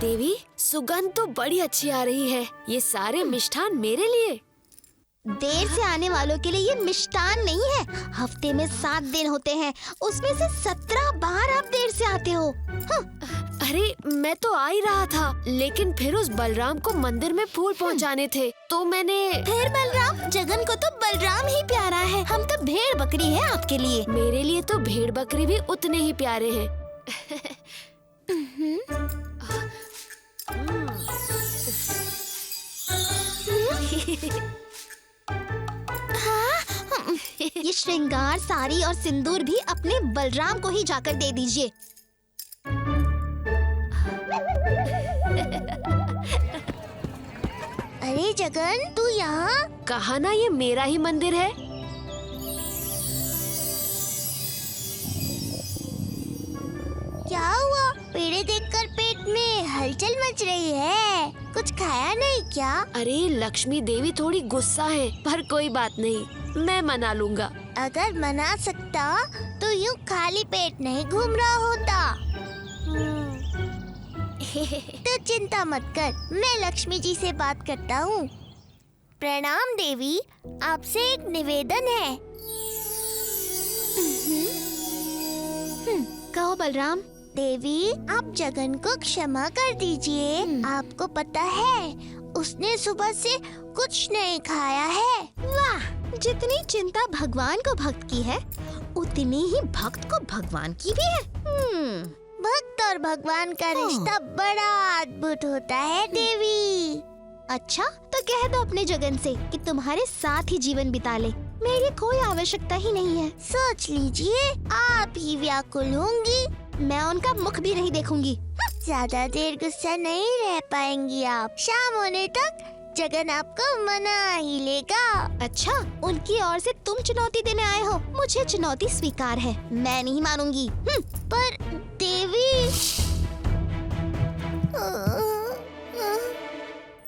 देवी, सुगंध तो बड़ी अच्छी आ रही है। ये सारे मिष्ठान मेरे लिए। देर से आने वालों के लिए ये मिष्ठान नहीं है। हफ्ते में 7 दिन होते हैं, उसमें से 17 बार आप देर से आते हो। अरे मैं तो आ ही रहा था, लेकिन फिर उस बलराम को मंदिर में फूल पहुंचाने थे, तो मैंने। फिर बलराम, जगन को तो बलराम ही प्यारा है। हम तो भेड़ बकरी है आपके लिए। मेरे लिए तो भेड़ बकरी भी उतने ही प्यारे हैं। ये श्रृंगार साड़ी और सिंदूर भी अपने बलराम को ही जाकर दे दीजिए। अरे जगन, तू यहाँ? कहा ना ये मेरा ही मंदिर है। क्या हुआ? पेड़े देखकर पेट में हलचल मच रही है। कुछ खाया नहीं क्या? अरे लक्ष्मी देवी थोड़ी गुस्सा है, पर कोई बात नहीं, मैं मना लूंगा। अगर मना सकता तो यूँ खाली पेट नहीं घूम रहा होता। तो चिंता मत कर, मैं लक्ष्मी जी से बात करता हूँ। प्रणाम देवी, आपसे एक निवेदन है। कहो बलराम। देवी, आप जगन को क्षमा कर दीजिए। आपको पता है, उसने सुबह से कुछ नहीं खाया है। वाह, जितनी चिंता भगवान को भक्त की है, उतनी ही भक्त को भगवान की भी है। भक्त और भगवान का रिश्ता बड़ा अद्भुत होता है देवी। अच्छा, तो कह दो अपने जगन से कि तुम्हारे साथ ही जीवन बिता ले। मेरी कोई आवश्यकता ही नहीं है। सोच लीजिए, आप ही व्याकुल होंगी, मैं उनका मुख भी नहीं देखूंगी। ज्यादा देर गुस्सा नहीं रह पाएंगी आप। शाम होने तक जगन आपको मना ही लेगा। अच्छा, उनकी ओर से तुम चुनौती देने आए हो। मुझे चुनौती स्वीकार है, मैं नहीं मानूंगी। पर देवी,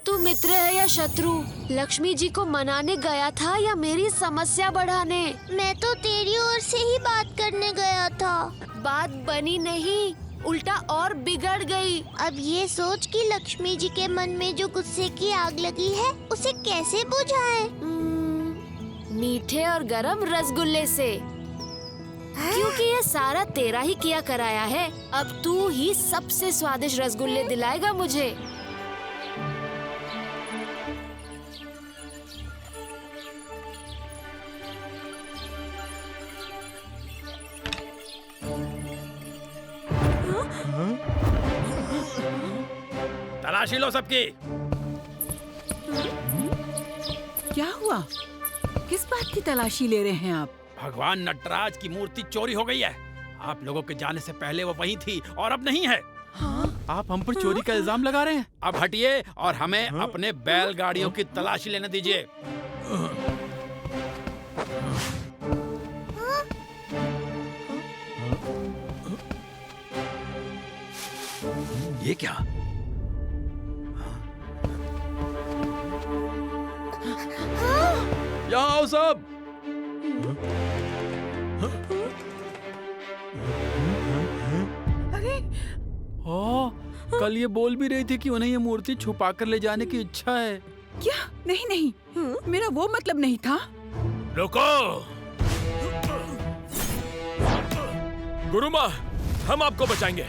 तू मित्र है या शत्रु? लक्ष्मी जी को मनाने गया था या मेरी समस्या बढ़ाने? मैं तो तेरी ओर से ही बात करने गया था। बात बनी नहीं, उल्टा और बिगड़ गई। अब ये सोच कि लक्ष्मी जी के मन में जो गुस्से की आग लगी है, उसे कैसे बुझाएं? मीठे और गरम रसगुल्ले से। क्योंकि ये सारा तेरा ही किया कराया है, अब तू ही सबसे स्वादिष्ट रसगुल्ले दिलाएगा मुझे। तलाशी लो सबकी। क्या हुआ? किस बात की तलाशी ले रहे हैं आप? भगवान नटराज की मूर्ति चोरी हो गई है। आप लोगों के जाने से पहले वो वहीं थी और अब नहीं है। आप हम पर चोरी का इल्जाम लगा रहे हैं। अब हटिए और हमें अपने बैलगाड़ियों की तलाशी लेने दीजिए। ये क्या? यहाँ आओ सब। अरे, कल ये बोल भी रही थी कि उन्हें ये मूर्ति छुपा कर ले जाने की इच्छा है। क्या? नहीं नहीं, मेरा वो मतलब नहीं था। रुको गुरु माँ, हम आपको बचाएंगे।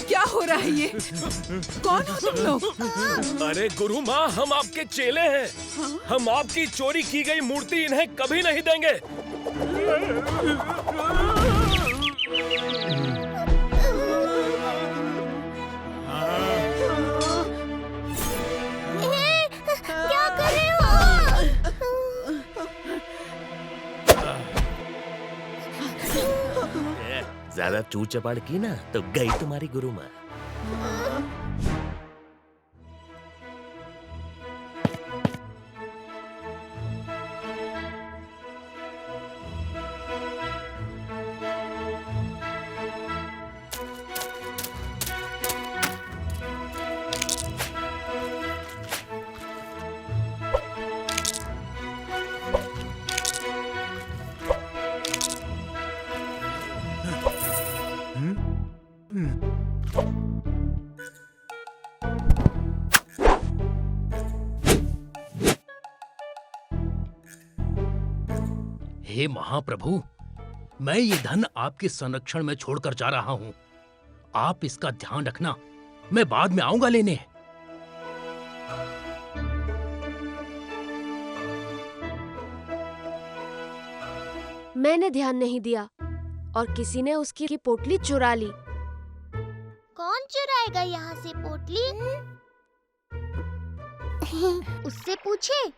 क्या हो रहा है ये? कौन हो तुम लोग? अरे गुरु माँ, हम आपके चेले हैं। हम आपकी चोरी की गई मूर्ति इन्हें कभी नहीं देंगे। क्या कर रहे हो? ज्यादा चूर चपाड़ की ना तो गई तुम्हारी गुरु माँ। हे महाप्रभु, मैं ये धन आपके संरक्षण में छोड़कर जा रहा हूँ। आप इसका ध्यान रखना, मैं बाद में आऊंगा लेने। मैंने ध्यान नहीं दिया और किसी ने उसकी पोटली चुरा ली। कौन चुराएगा यहाँ से पोटली? उससे पूछे।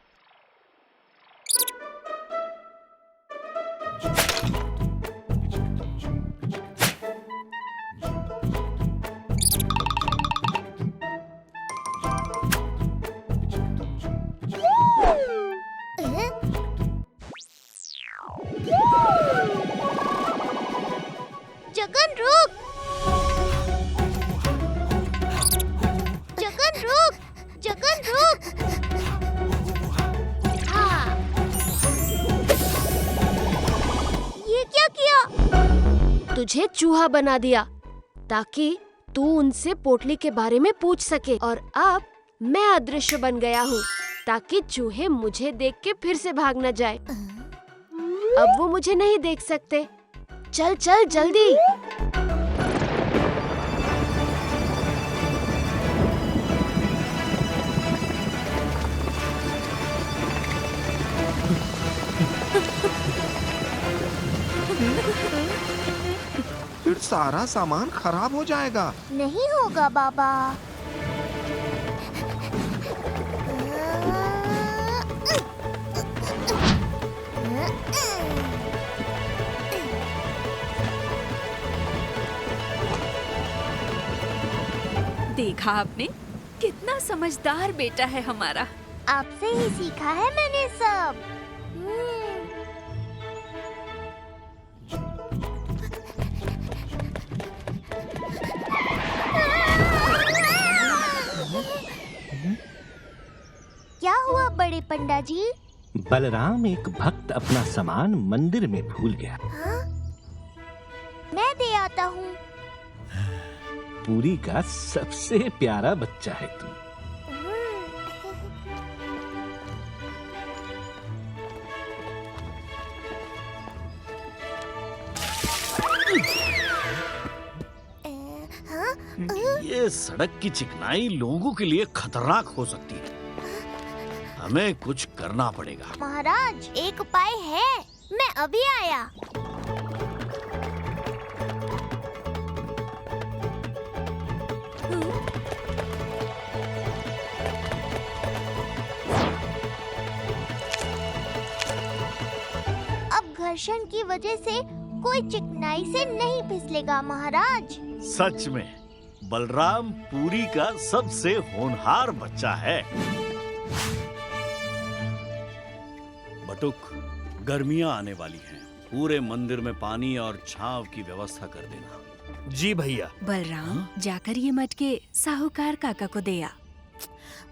जगन रुक! जगन रुक! जगन रुक! हाँ। ये क्या किया? तुझे चूहा बना दिया ताकि तू उनसे पोटली के बारे में पूछ सके, और अब मैं अदृश्य बन गया हूँ ताकि चूहे मुझे देख के फिर से भाग न जाए। अब वो मुझे नहीं देख सकते। चल चल जल्दी। फिर सारा सामान खराब हो जाएगा। नहीं होगा बाबा। देखा आपने, कितना समझदार बेटा है हमारा। आपसे ही सीखा है मैंने सब। क्या हुआ बड़े पंडा जी? बलराम एक भक्त अपना सामान मंदिर में भूल गया। हाँ? मैं दे आता हूँ। पुरी का सबसे प्यारा बच्चा है तू। ये सड़क की चिकनाई लोगों के लिए खतरनाक हो सकती है। हमें कुछ करना पड़ेगा। महाराज, एक उपाय है। मैं अभी आया। अब घर्षण की वजह से कोई चिकनाई से नहीं फिसलेगा महाराज। सच में बलराम पुरी का सबसे होनहार बच्चा है। बटुक, गर्मियां आने वाली हैं। पूरे मंदिर में पानी और छांव की व्यवस्था कर देना। जी भैया। बलराम, जाकर ये मटके साहूकार काका को दे आ।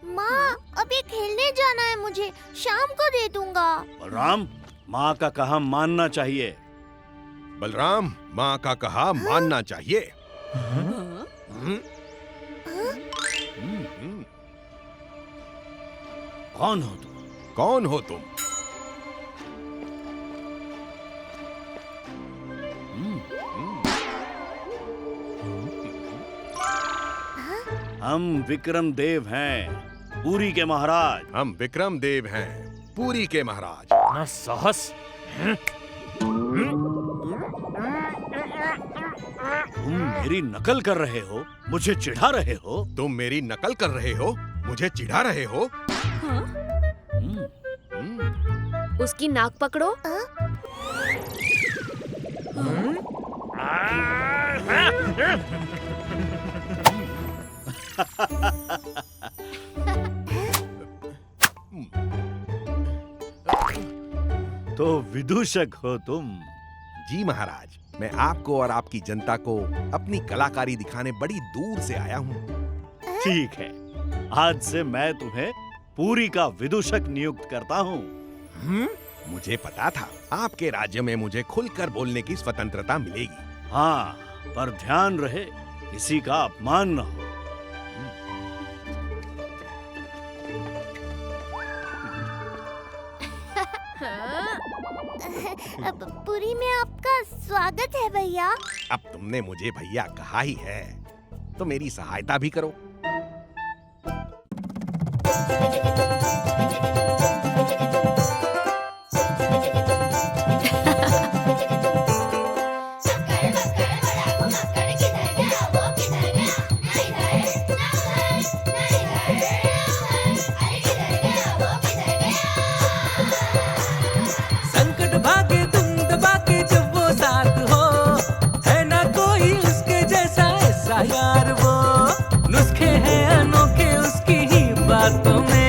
माँ, अभी खेलने जाना है मुझे, शाम को दे दूंगा। बलराम, माँ का कहा मानना चाहिए। बलराम, माँ का कहा मानना चाहिए। कौन हो तुम? कौन हो तुम? हम विक्रम देव हैं, पुरी के महाराज। हम विक्रम देव हैं, पुरी के महाराज। ना साहस। तुम मेरी नकल कर रहे हो, मुझे चिढ़ा रहे हो। तुम मेरी नकल कर रहे हो, मुझे चिढ़ा रहे हो। उसकी नाक पकड़ो। तो विदूषक हो तुम? जी महाराज, मैं आपको और आपकी जनता को अपनी कलाकारी दिखाने बड़ी दूर से आया हूँ। ठीक है, आज से मैं तुम्हें पुरी का विदूषक नियुक्त करता हूँ। मुझे पता था आपके राज्य में मुझे खुलकर बोलने की स्वतंत्रता मिलेगी। हाँ, पर ध्यान रहे किसी का अपमान न हो। पुरी में आपका स्वागत है भैया। अब तुमने मुझे भैया कहा ही है तो मेरी सहायता भी करो। संकट भागे तुम दबा के जब वो साथ हो, है ना कोई उसके जैसा ऐसा यार वो। नुस्खे हैं अनोखे उसकी ही बातों में,